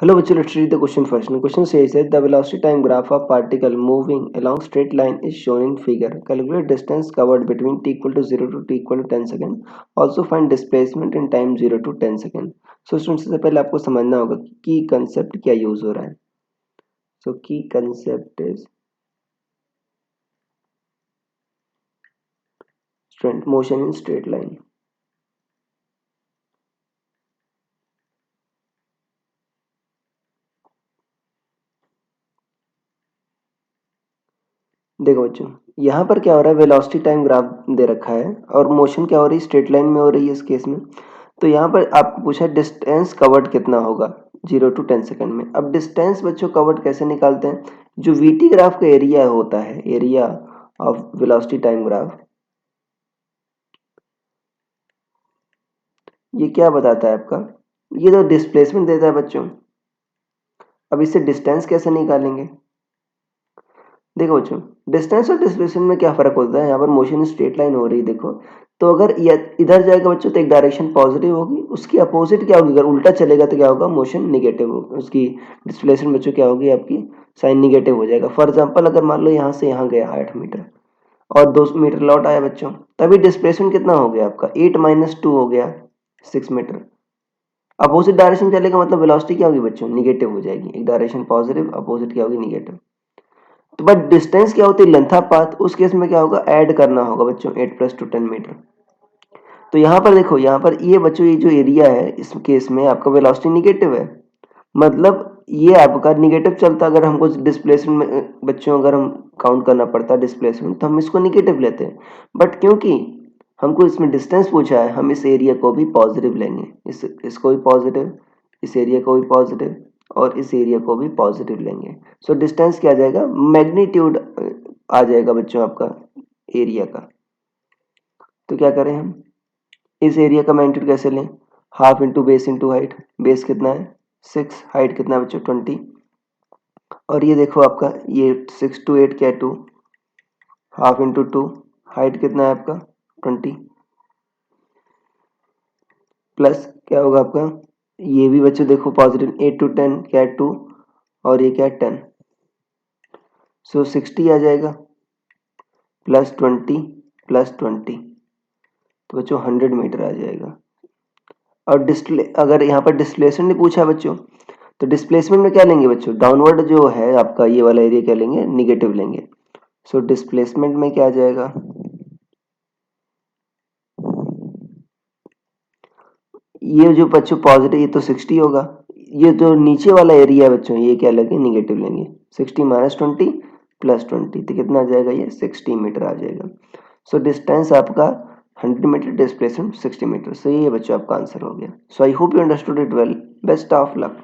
Hello, bachcho, let's read the question first. The question says that the velocity time graph of particle moving along straight line is shown in figure. Calculate distance covered between t equal to 0 to t equal to 10 second. Also find displacement in time 0 to 10 second. So students, सबसे पहले आपको समझना होगा कि की concept क्या use हो रहा है. So key concept is motion in straight line. देखो बच्चों, यहाँ पर क्या हो रहा है, वेलोसिटी टाइम ग्राफ दे रखा है और मोशन क्या हो रही है, स्ट्रेट लाइन में हो रही है इस केस में. तो यहाँ पर आपको पूछा डिस्टेंस कवर्ड कितना होगा 0 to 10 सेकंड में. अब डिस्टेंस बच्चों कवर्ड कैसे निकालते हैं, जो वीटी ग्राफ का एरिया होता है, area of velocity time graph, ये क्या बताता है आपका, ये तो डिस्प्लेसमेंट देता है बच्चों. अब इससे डिस्टेंस कैसे निकालेंगे. देखो बच्चों, डिस्टेंस और डिस्प्लेसमेंट में क्या फर्क होता है. यहाँ पर मोशन स्ट्रेट लाइन हो रही है देखो, तो अगर इधर जाएगा बच्चों तो एक डायरेक्शन पॉजिटिव होगी, उसकी अपोजिट क्या होगी, अगर उल्टा चलेगा तो क्या होगा, मोशन निगेटिव होगी, उसकी डिस्प्लेसमेंट बच्चों क्या होगी, आपकी साइन निगेटिव हो जाएगा. फॉर एग्जाम्पल अगर मान लो यहाँ से यहाँ गया 8 मीटर और 2 मीटर लौट आया बच्चों, तभी डिस्प्लेसमेंट कितना हो गया आपका, 8 - 2 हो गया 6 मीटर. अपोजिट डायरेक्शन चलेगा मतलब वेलोसिटी क्या होगी बच्चों, निगेटिव हो जाएगी. एक डायरेक्शन पॉजिटिव, अपोजिट क्या होगी, निगेटिव. तो बट डिस्टेंस क्या होती है, लेंथ ऑफ पाथ. उस केस में क्या होगा, ऐड करना होगा बच्चों 8 + 2 10 मीटर. तो यहाँ पर देखो, यहाँ पर ये बच्चों ये जो एरिया है इस केस में आपका वेलोसिटी निगेटिव है, मतलब ये आपका निगेटिव चलता. अगर हमको डिस्प्लेसमेंट में बच्चों अगर हम काउंट करना पड़ता है डिस्प्लेसमेंट, तो हम इसको निगेटिव लेते हैं. बट क्योंकि हमको इसमें डिस्टेंस पूछा है, हम इस एरिया को भी पॉजिटिव लेंगे, इसको भी पॉजिटिव, इस एरिया को भी पॉजिटिव और इस एरिया को भी पॉजिटिव लेंगे. सो डिस्टेंस क्या आ जाएगा, मैग्नीट्यूड आ जाएगा बच्चों आपका एरिया का. तो क्या करें हम, इस एरिया का मैग्नीट्यूड कैसे लें, half into base into height. Base कितना है 6, हाइट कितना है बच्चों 20, और ये देखो आपका ये 6 to 8 क्या है 2, हाफ इंटू 2, हाइट कितना है आपका 20, प्लस क्या होगा आपका, ये भी बच्चों देखो पॉजिटिव, 8 to 10 क्या है 2 और ये क्या है 10. सो 60 आ जाएगा प्लस 20 प्लस 20, तो बच्चों 100 मीटर आ जाएगा. और डिस्प्ले अगर यहाँ पर डिस्प्लेसमेंट नहीं पूछा बच्चों, तो डिस्प्लेसमेंट में क्या लेंगे बच्चों, डाउनवर्ड जो है आपका ये वाला एरिया क्या लेंगे, निगेटिव लेंगे. सो डिस्प्लेसमेंट में क्या आ जाएगा, ये जो बच्चों पॉजिटिव, ये तो 60 होगा, ये जो नीचे वाला एरिया है बच्चों ये क्या लेंगे, निगेटिव लेंगे. 60 - 20 + 20, तो कितना आ जाएगा, ये 60 मीटर आ जाएगा. सो डिस्टेंस आपका 100 मीटर, डिस्प्लेसमेंट 60 मीटर. सो ये बच्चों आपका आंसर हो गया. So I hope you understood it well. Best of luck.